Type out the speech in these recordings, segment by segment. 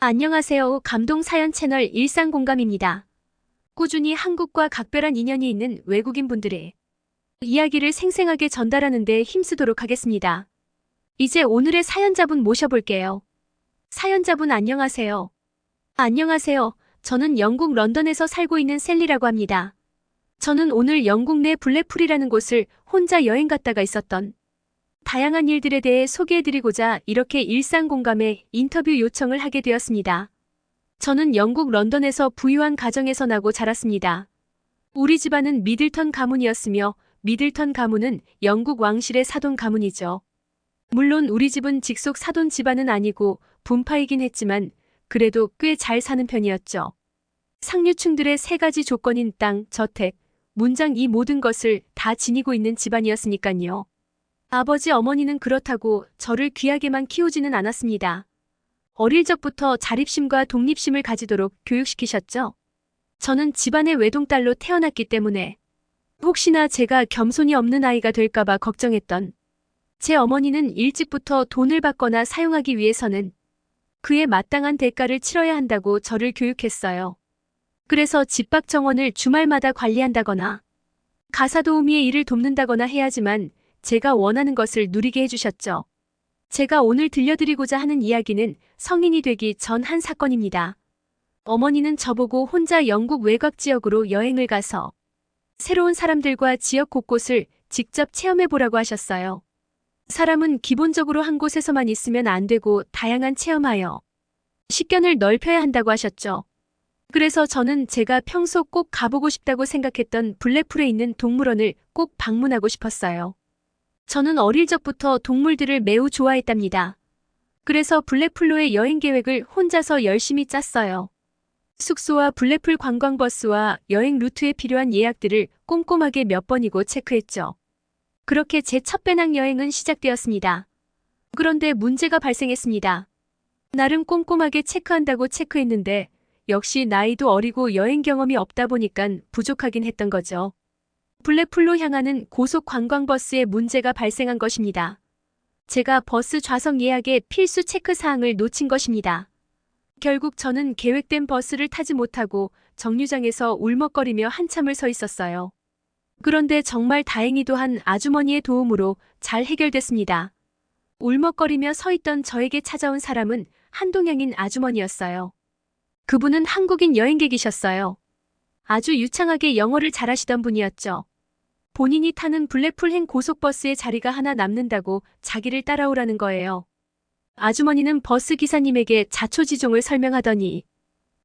안녕하세요. 감동사연 채널 일상공감입니다. 꾸준히 한국과 각별한 인연이 있는 외국인 분들의 이야기를 생생하게 전달하는 데 힘쓰도록 하겠습니다. 이제 오늘의 사연자분 모셔볼게요. 사연자분 안녕하세요. 안녕하세요. 저는 영국 런던에서 살고 있는 셀리라고 합니다. 저는 오늘 영국 내 블랙풀이라는 곳을 혼자 여행 갔다가 있었던 다양한 일들에 대해 소개해드리고자 이렇게 일상공감에 인터뷰 요청을 하게 되었습니다. 저는 영국 런던에서 부유한 가정에서 나고 자랐습니다. 우리 집안은 미들턴 가문이었으며 미들턴 가문은 영국 왕실의 사돈 가문이죠. 물론 우리 집은 직속 사돈 집안은 아니고 분파이긴 했지만 그래도 꽤 잘 사는 편이었죠. 상류층들의 세 가지 조건인 땅, 저택, 문장 이 모든 것을 다 지니고 있는 집안이었으니까요. 아버지 어머니는 그렇다고 저를 귀하게만 키우지는 않았습니다. 어릴 적부터 자립심과 독립심을 가지도록 교육시키셨죠. 저는 집안의 외동딸로 태어났기 때문에 혹시나 제가 겸손이 없는 아이가 될까봐 걱정했던 제 어머니는 일찍부터 돈을 받거나 사용하기 위해서는 그에 마땅한 대가를 치러야 한다고 저를 교육했어요. 그래서 집밖 정원을 주말마다 관리한다거나 가사도우미의 일을 돕는다거나 해야지만 제가 원하는 것을 누리게 해주셨죠. 제가 오늘 들려드리고자 하는 이야기는 성인이 되기 전 한 사건입니다. 어머니는 저보고 혼자 영국 외곽 지역으로 여행을 가서 새로운 사람들과 지역 곳곳을 직접 체험해보라고 하셨어요. 사람은 기본적으로 한 곳에서만 있으면 안 되고 다양한 체험하여 식견을 넓혀야 한다고 하셨죠. 그래서 저는 제가 평소 꼭 가보고 싶다고 생각했던 블랙풀에 있는 동물원을 꼭 방문하고 싶었어요. 저는 어릴 적부터 동물들을 매우 좋아했답니다. 그래서 블랙풀로의 여행 계획을 혼자서 열심히 짰어요. 숙소와 블랙풀 관광버스와 여행 루트에 필요한 예약들을 꼼꼼하게 몇 번이고 체크했죠. 그렇게 제 첫 배낭 여행은 시작되었습니다. 그런데 문제가 발생했습니다. 나름 꼼꼼하게 체크한다고 체크했는데 역시 나이도 어리고 여행 경험이 없다 보니까 부족하긴 했던 거죠. 블랙풀로 향하는 고속 관광버스에 문제가 발생한 것입니다. 제가 버스 좌석 예약에 필수 체크사항을 놓친 것입니다. 결국 저는 계획된 버스를 타지 못하고 정류장에서 울먹거리며 한참을 서 있었어요. 그런데 정말 다행히도 한 아주머니의 도움으로 잘 해결됐습니다. 울먹거리며 서 있던 저에게 찾아온 사람은 한동양인 아주머니였어요. 그분은 한국인 여행객이셨어요. 아주 유창하게 영어를 잘하시던 분이었죠. 본인이 타는 블랙풀행 고속버스에 자리가 하나 남는다고 자기를 따라오라는 거예요. 아주머니는 버스 기사님에게 자초지종을 설명하더니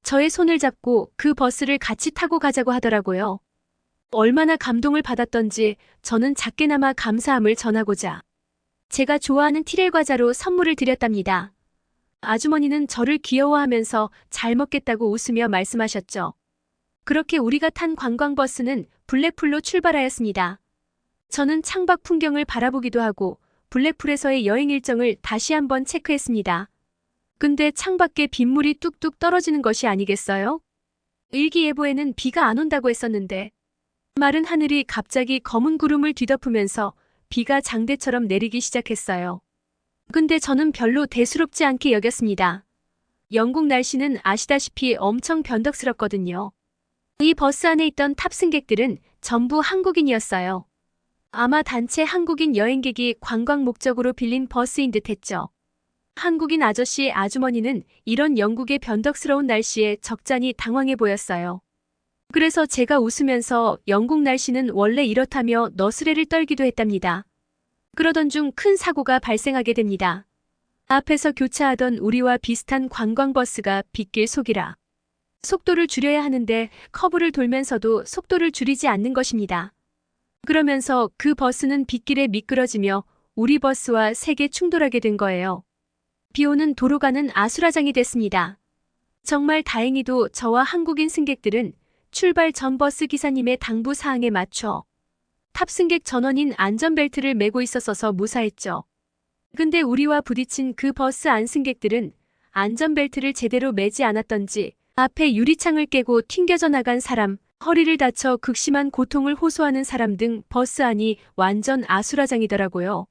저의 손을 잡고 그 버스를 같이 타고 가자고 하더라고요. 얼마나 감동을 받았던지 저는 작게나마 감사함을 전하고자 제가 좋아하는 티렐 과자로 선물을 드렸답니다. 아주머니는 저를 귀여워하면서 잘 먹겠다고 웃으며 말씀하셨죠. 그렇게 우리가 탄 관광버스는 블랙풀로 출발하였습니다. 저는 창밖 풍경을 바라보기도 하고 블랙풀에서의 여행 일정을 다시 한번 체크했습니다. 근데 창밖에 빗물이 뚝뚝 떨어지는 것이 아니겠어요? 일기예보에는 비가 안 온다고 했었는데 마른 하늘이 갑자기 검은 구름을 뒤덮으면서 비가 장대처럼 내리기 시작했어요. 근데 저는 별로 대수롭지 않게 여겼습니다. 영국 날씨는 아시다시피 엄청 변덕스럽거든요. 이 버스 안에 있던 탑승객들은 전부 한국인이었어요. 아마 단체 한국인 여행객이 관광 목적으로 빌린 버스인 듯 했죠. 한국인 아저씨 아주머니는 이런 영국의 변덕스러운 날씨에 적잖이 당황해 보였어요. 그래서 제가 웃으면서 영국 날씨는 원래 이렇다며 너스레를 떨기도 했답니다. 그러던 중 큰 사고가 발생하게 됩니다. 앞에서 교차하던 우리와 비슷한 관광버스가 빗길 속이라 속도를 줄여야 하는데 커브를 돌면서도 속도를 줄이지 않는 것입니다. 그러면서 그 버스는 빗길에 미끄러지며 우리 버스와 세게 충돌하게 된 거예요. 비오는 도로가는 아수라장이 됐습니다. 정말 다행히도 저와 한국인 승객들은 출발 전 버스 기사님의 당부 사항에 맞춰 탑승객 전원인 안전벨트를 매고 있었어서 무사했죠. 근데 우리와 부딪힌 그 버스 안 승객들은 안전벨트를 제대로 매지 않았던지 앞에 유리창을 깨고 튕겨져 나간 사람, 허리를 다쳐 극심한 고통을 호소하는 사람 등 버스 안이 완전 아수라장이더라고요.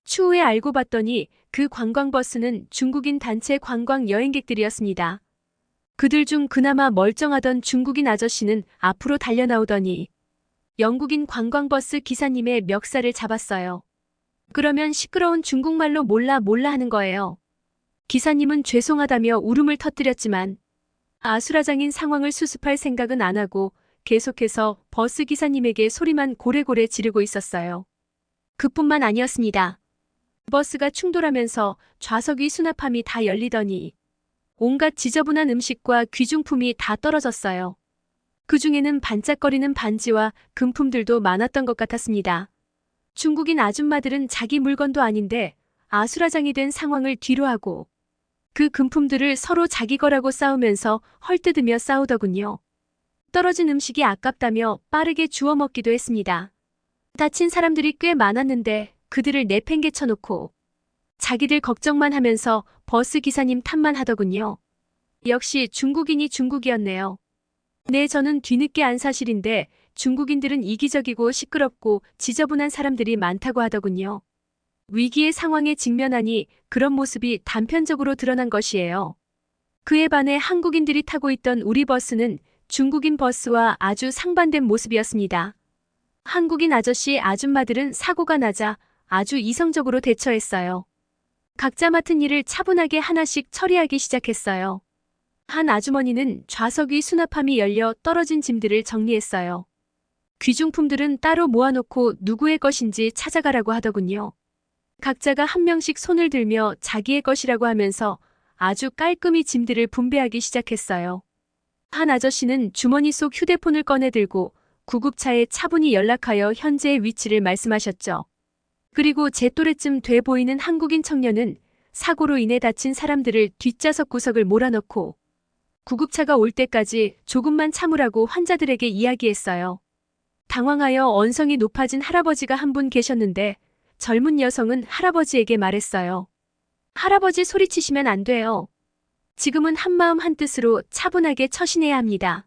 추후에 알고 봤더니 그 관광버스는 중국인 단체 관광 여행객들이었습니다. 그들 중 그나마 멀쩡하던 중국인 아저씨는 앞으로 달려나오더니 영국인 관광버스 기사님의 멱살을 잡았어요. 그러면 시끄러운 중국말로 몰라 하는 거예요. 기사님은 죄송하다며 울음을 터뜨렸지만 아수라장인 상황을 수습할 생각은 안 하고 계속해서 버스 기사님에게 소리만 고래고래 지르고 있었어요. 그뿐만 아니었습니다. 버스가 충돌하면서 좌석 위 수납함이 다 열리더니 온갖 지저분한 음식과 귀중품이 다 떨어졌어요. 그 중에는 반짝거리는 반지와 금품들도 많았던 것 같았습니다. 중국인 아줌마들은 자기 물건도 아닌데 아수라장이 된 상황을 뒤로하고 그 금품들을 서로 자기 거라고 싸우면서 헐뜯으며 싸우더군요. 떨어진 음식이 아깝다며 빠르게 주워 먹기도 했습니다. 다친 사람들이 꽤 많았는데 그들을 내팽개쳐놓고 자기들 걱정만 하면서 버스 기사님 탓만 하더군요. 역시 중국인이 중국이었네요. 네, 저는 뒤늦게 안 사실인데 중국인들은 이기적이고 시끄럽고 지저분한 사람들이 많다고 하더군요. 위기의 상황에 직면하니 그런 모습이 단편적으로 드러난 것이에요. 그에 반해 한국인들이 타고 있던 우리 버스는 중국인 버스와 아주 상반된 모습이었습니다. 한국인 아저씨 아줌마들은 사고가 나자 아주 이성적으로 대처했어요. 각자 맡은 일을 차분하게 하나씩 처리하기 시작했어요. 한 아주머니는 좌석 위 수납함이 열려 떨어진 짐들을 정리했어요. 귀중품들은 따로 모아놓고 누구의 것인지 찾아가라고 하더군요. 각자가 한 명씩 손을 들며 자기의 것이라고 하면서 아주 깔끔히 짐들을 분배하기 시작했어요. 한 아저씨는 주머니 속 휴대폰을 꺼내 들고 구급차에 차분히 연락하여 현재의 위치를 말씀하셨죠. 그리고 제 또래쯤 돼 보이는 한국인 청년은 사고로 인해 다친 사람들을 뒷좌석 구석을 몰아넣고 구급차가 올 때까지 조금만 참으라고 환자들에게 이야기했어요. 당황하여 언성이 높아진 할아버지가 한 분 계셨는데 젊은 여성은 할아버지에게 말했어요. 할아버지 소리치시면 안 돼요. 지금은 한마음 한뜻으로 차분하게 처신해야 합니다.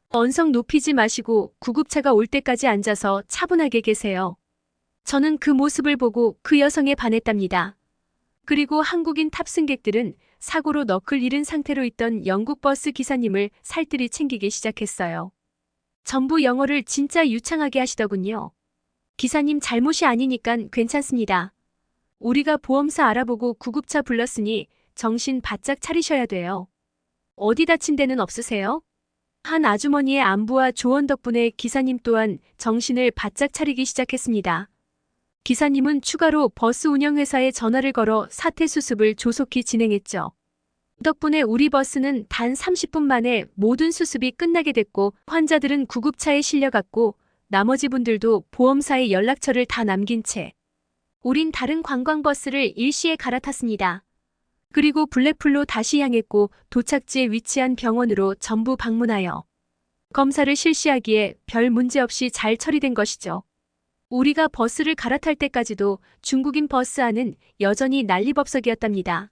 언성 높이지 마시고 구급차가 올 때까지 앉아서 차분하게 계세요. 저는 그 모습을 보고 그 여성에 반했답니다. 그리고 한국인 탑승객들은 사고로 너클 잃은 상태로 있던 영국 버스 기사님을 살뜰히 챙기기 시작했어요. 전부 영어를 진짜 유창하게 하시더군요. 기사님 잘못이 아니니깐 괜찮습니다. 우리가 보험사 알아보고 구급차 불렀으니 정신 바짝 차리셔야 돼요. 어디 다친 데는 없으세요? 한 아주머니의 안부와 조언 덕분에 기사님 또한 정신을 바짝 차리기 시작했습니다. 기사님은 추가로 버스 운영회사에 전화를 걸어 사태 수습을 조속히 진행했죠. 덕분에 우리 버스는 단 30분 만에 모든 수습이 끝나게 됐고 환자들은 구급차에 실려갔고 나머지 분들도 보험사에 연락처를 다 남긴 채 우린 다른 관광버스를 일시에 갈아탔습니다. 그리고 블랙풀로 다시 향했고 도착지에 위치한 병원으로 전부 방문하여 검사를 실시하기에 별 문제 없이 잘 처리된 것이죠. 우리가 버스를 갈아탈 때까지도 중국인 버스 안은 여전히 난리법석이었답니다.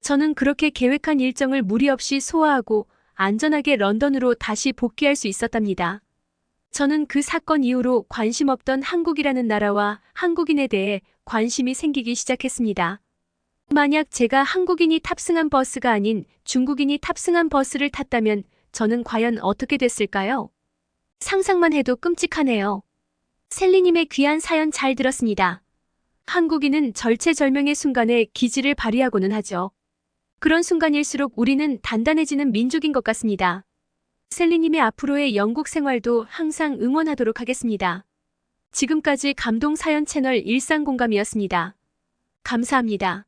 저는 그렇게 계획한 일정을 무리 없이 소화하고 안전하게 런던으로 다시 복귀할 수 있었답니다. 저는 그 사건 이후로 관심 없던 한국이라는 나라와 한국인에 대해 관심이 생기기 시작했습니다. 만약 제가 한국인이 탑승한 버스가 아닌 중국인이 탑승한 버스를 탔다면 저는 과연 어떻게 됐을까요? 상상만 해도 끔찍하네요. 셀리님의 귀한 사연 잘 들었습니다. 한국인은 절체절명의 순간에 기지를 발휘하고는 하죠. 그런 순간일수록 우리는 단단해지는 민족인 것 같습니다. 셀리님의 앞으로의 영국 생활도 항상 응원하도록 하겠습니다. 지금까지 감동 사연 채널 일상공감이었습니다. 감사합니다.